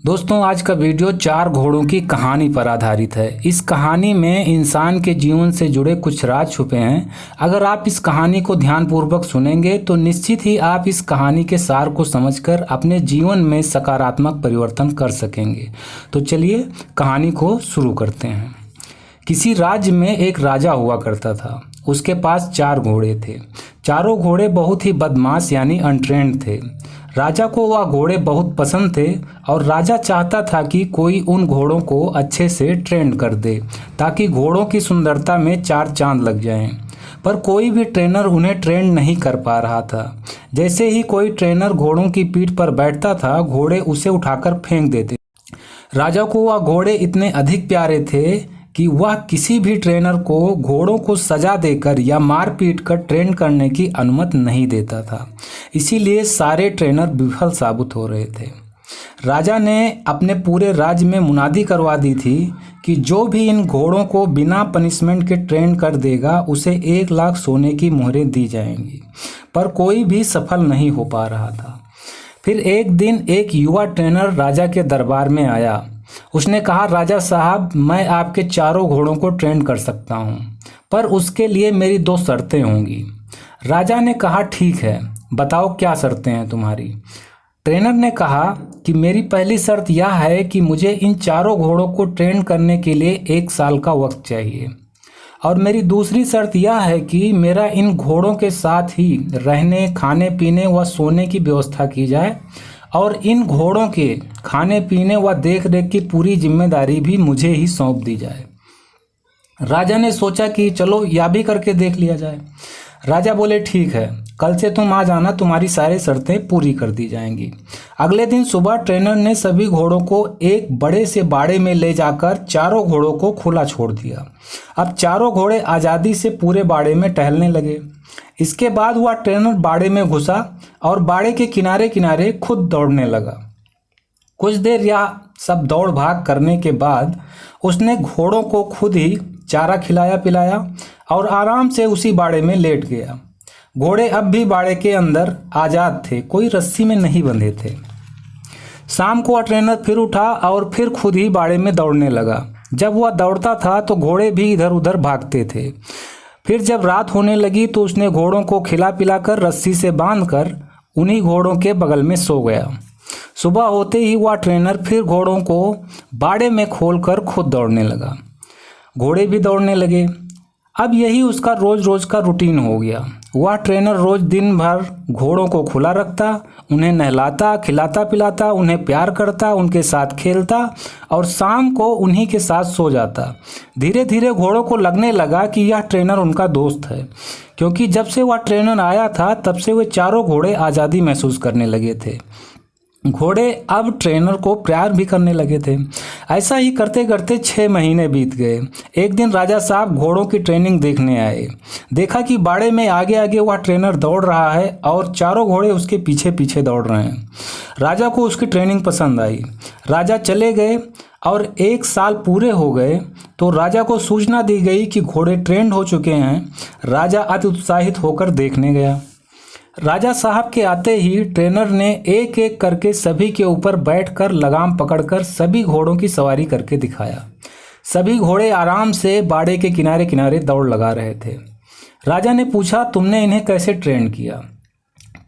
दोस्तों, आज का वीडियो 4 घोड़ों की कहानी पर आधारित है। इस कहानी में इंसान के जीवन से जुड़े कुछ राज छुपे हैं। अगर आप इस कहानी को ध्यानपूर्वक सुनेंगे तो निश्चित ही आप इस कहानी के सार को समझकर अपने जीवन में सकारात्मक परिवर्तन कर सकेंगे। तो चलिए कहानी को शुरू करते हैं। किसी राज्य में एक राजा हुआ करता था। उसके पास 4 घोड़े थे। चारों घोड़े बहुत ही बदमाश यानी अनट्रेंड थे। राजा को वह घोड़े बहुत पसंद थे और राजा चाहता था कि कोई उन घोड़ों को अच्छे से ट्रेन कर दे ताकि घोड़ों की सुंदरता में 4 चांद लग जाएं। पर कोई भी ट्रेनर उन्हें ट्रेन नहीं कर पा रहा था। जैसे ही कोई ट्रेनर घोड़ों की पीठ पर बैठता था, घोड़े उसे उठाकर फेंक देते। राजा को वह घोड़े इतने अधिक प्यारे थे कि वह किसी भी ट्रेनर को घोड़ों को सजा देकर या मार पीट कर ट्रेन करने की अनुमति नहीं देता था। इसीलिए सारे ट्रेनर विफल साबित हो रहे थे। राजा ने अपने पूरे राज्य में मुनादी करवा दी थी कि जो भी इन घोड़ों को बिना पनिशमेंट के ट्रेन कर देगा उसे 1 लाख सोने की मोहरें दी जाएंगी। पर कोई भी सफल नहीं हो पा रहा था। फिर एक दिन एक युवा ट्रेनर राजा के दरबार में आया। उसने कहा, राजा साहब, मैं आपके चारों घोड़ों को ट्रेन कर सकता हूँ, पर उसके लिए मेरी 2 शर्तें होंगी। राजा ने कहा, ठीक है, बताओ क्या शर्तें हैं तुम्हारी। ट्रेनर ने कहा कि मेरी पहली शर्त यह है कि मुझे इन चारों घोड़ों को ट्रेन करने के लिए 1 साल का वक्त चाहिए, और मेरी दूसरी शर्त यह है कि मेरा इन घोड़ों के साथ ही रहने, खाने पीने व सोने की व्यवस्था की जाए, और इन घोड़ों के खाने पीने व देख रेख की पूरी जिम्मेदारी भी मुझे ही सौंप दी जाए। राजा ने सोचा कि चलो यह भी करके देख लिया जाए। राजा बोले, ठीक है, कल से तुम आ जाना, तुम्हारी सारी शर्तें पूरी कर दी जाएंगी। अगले दिन सुबह ट्रेनर ने सभी घोड़ों को एक बड़े से बाड़े में ले जाकर चारों घोड़ों को खुला छोड़ दिया। अब चारों घोड़े आज़ादी से पूरे बाड़े में टहलने लगे। इसके बाद वह ट्रेनर बाड़े में घुसा और बाड़े के किनारे किनारे खुद दौड़ने लगा। कुछ देर यह सब दौड़ भाग करने के बाद उसने घोड़ों को खुद ही चारा खिलाया पिलाया और आराम से उसी बाड़े में लेट गया। घोड़े अब भी बाड़े के अंदर आज़ाद थे, कोई रस्सी में नहीं बंधे थे। शाम को वह ट्रेनर फिर उठा और फिर खुद ही बाड़े में दौड़ने लगा। जब वह दौड़ता था तो घोड़े भी इधर उधर भागते थे। फिर जब रात होने लगी तो उसने घोड़ों को खिला पिलाकर रस्सी से बांधकर उन्हीं घोड़ों के बगल में सो गया। सुबह होते ही वह ट्रेनर फिर घोड़ों को बाड़े में खोलकर खुद दौड़ने लगा। घोड़े भी दौड़ने लगे। अब यही उसका रोज रोज का रूटीन हो गया। वह ट्रेनर रोज दिन भर घोड़ों को खुला रखता, उन्हें नहलाता, खिलाता पिलाता, उन्हें प्यार करता, उनके साथ खेलता और शाम को उन्हीं के साथ सो जाता। धीरे धीरे घोड़ों को लगने लगा कि यह ट्रेनर उनका दोस्त है, क्योंकि जब से वह ट्रेनर आया था तब से वे चारों घोड़े आज़ादी महसूस करने लगे थे। घोड़े अब ट्रेनर को प्यार भी करने लगे थे। ऐसा ही करते करते 6 महीने बीत गए। एक दिन राजा साहब घोड़ों की ट्रेनिंग देखने आए। देखा कि बाड़े में आगे आगे वह ट्रेनर दौड़ रहा है और चारों घोड़े उसके पीछे पीछे दौड़ रहे हैं। राजा को उसकी ट्रेनिंग पसंद आई। राजा चले गए और 1 साल पूरे हो गए तो राजा को सूचना दी गई कि घोड़े ट्रेंड हो चुके हैं। राजा अति उत्साहित होकर देखने गया। राजा साहब के आते ही ट्रेनर ने एक एक करके सभी के ऊपर बैठकर लगाम पकड़कर सभी घोड़ों की सवारी करके दिखाया। सभी घोड़े आराम से बाड़े के किनारे किनारे दौड़ लगा रहे थे। राजा ने पूछा, तुमने इन्हें कैसे ट्रेन किया?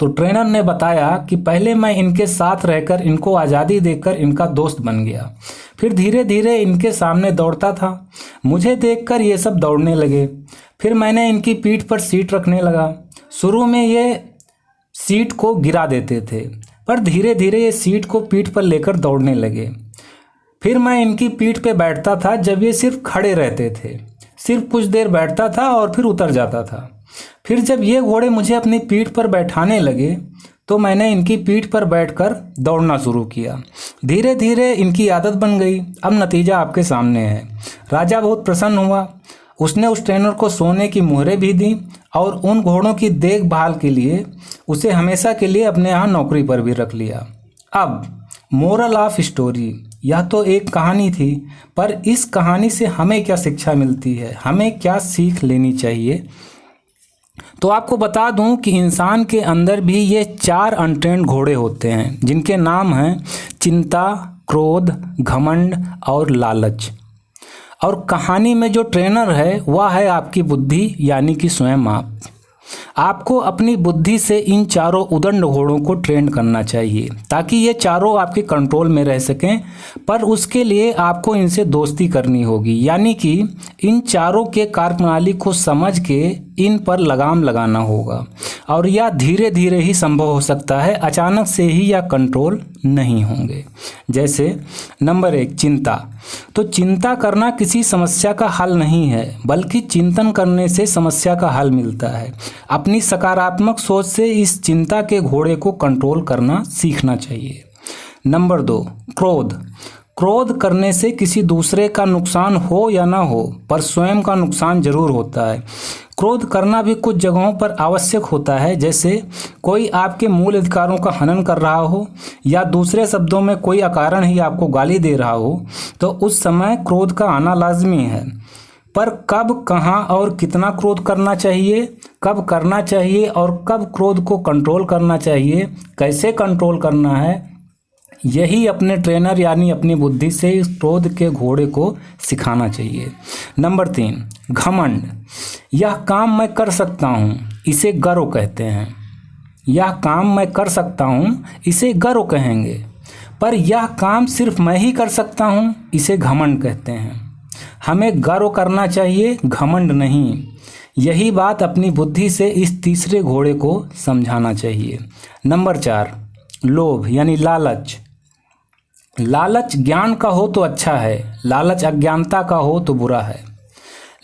तो ट्रेनर ने बताया कि पहले मैं इनके साथ रहकर इनको आज़ादी देकर इनका दोस्त बन गया। फिर धीरे धीरे इनके सामने दौड़ता था। मुझे देखकर ये सब दौड़ने लगे। फिर मैंने इनकी पीठ पर सीट रखने लगा। शुरू में ये सीट को गिरा देते थे, पर धीरे धीरे ये सीट को पीठ पर लेकर दौड़ने लगे। फिर मैं इनकी पीठ पे बैठता था जब ये सिर्फ खड़े रहते थे। सिर्फ कुछ देर बैठता था और फिर उतर जाता था। फिर जब ये घोड़े मुझे अपनी पीठ पर बैठाने लगे तो मैंने इनकी पीठ पर बैठकर दौड़ना शुरू किया। धीरे धीरे इनकी आदत बन गई। अब नतीजा आपके सामने है। राजा बहुत प्रसन्न हुआ। उसने उस ट्रेनर को सोने की मोहरें भी दी और उन घोड़ों की देखभाल के लिए उसे हमेशा के लिए अपने यहाँ नौकरी पर भी रख लिया। अब मोरल ऑफ स्टोरी, यह तो एक कहानी थी, पर इस कहानी से हमें क्या शिक्षा मिलती है, हमें क्या सीख लेनी चाहिए? तो आपको बता दूं कि इंसान के अंदर भी ये 4 अनट्रेंड घोड़े होते हैं जिनके नाम हैं चिंता, क्रोध, घमंड और लालच। और कहानी में जो ट्रेनर है वह है आपकी बुद्धि यानी कि स्वयं आप। आपको अपनी बुद्धि से इन चारों उदंड घोड़ों को ट्रेन करना चाहिए ताकि ये चारों आपके कंट्रोल में रह सकें, पर उसके लिए आपको इनसे दोस्ती करनी होगी, यानी कि इन चारों के कार्यप्रणाली को समझ के इन पर लगाम लगाना होगा। और यह धीरे धीरे ही संभव हो सकता है, अचानक से ही यह कंट्रोल नहीं होंगे। जैसे नंबर 1, चिंता। तो चिंता करना किसी समस्या का हल नहीं है, बल्कि चिंतन करने से समस्या का हल मिलता है। अपनी सकारात्मक सोच से इस चिंता के घोड़े को कंट्रोल करना सीखना चाहिए। नंबर 2, क्रोध। क्रोध करने से किसी दूसरे का नुकसान हो या ना हो, पर स्वयं का नुकसान जरूर होता है। क्रोध करना भी कुछ जगहों पर आवश्यक होता है, जैसे कोई आपके मूल अधिकारों का हनन कर रहा हो या दूसरे शब्दों में कोई अकारण ही आपको गाली दे रहा हो, तो उस समय क्रोध का आना लाजमी है। पर कब, कहाँ और कितना क्रोध करना चाहिए, कब करना चाहिए और कब क्रोध को कंट्रोल करना चाहिए, कैसे कंट्रोल करना है, यही अपने ट्रेनर यानी अपनी बुद्धि से इस क्रोध के घोड़े को सिखाना चाहिए। नंबर 3, घमंड। यह काम मैं कर सकता हूँ, इसे गर्व कहते हैं। यह काम मैं कर सकता हूँ, इसे गर्व कहेंगे। पर यह काम सिर्फ मैं ही कर सकता हूँ, इसे घमंड कहते हैं। हमें गर्व करना चाहिए, घमंड नहीं। यही बात अपनी बुद्धि से इस तीसरे घोड़े को समझाना चाहिए। नंबर 4, लोभ यानी लालच। लालच ज्ञान का हो तो अच्छा है, लालच अज्ञानता का हो तो बुरा है।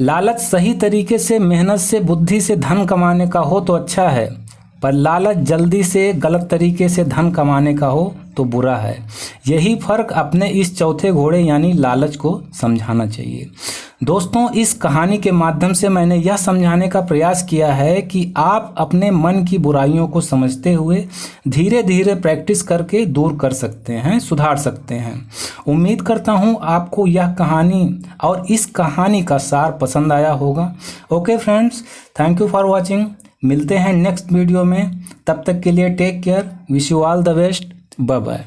लालच सही तरीके से मेहनत से बुद्धि से धन कमाने का हो तो अच्छा है, पर लालच जल्दी से गलत तरीके से धन कमाने का हो तो बुरा है। यही फर्क अपने इस चौथे घोड़े यानी लालच को समझाना चाहिए। दोस्तों, इस कहानी के माध्यम से मैंने यह समझाने का प्रयास किया है कि आप अपने मन की बुराइयों को समझते हुए धीरे धीरे प्रैक्टिस करके दूर कर सकते हैं, सुधार सकते हैं। उम्मीद करता हूँ आपको यह कहानी और इस कहानी का सार पसंद आया होगा। Okay friends, thank you for watching. मिलते हैं नेक्स्ट वीडियो में, तब तक के लिए take care, wish you all the best, bye bye.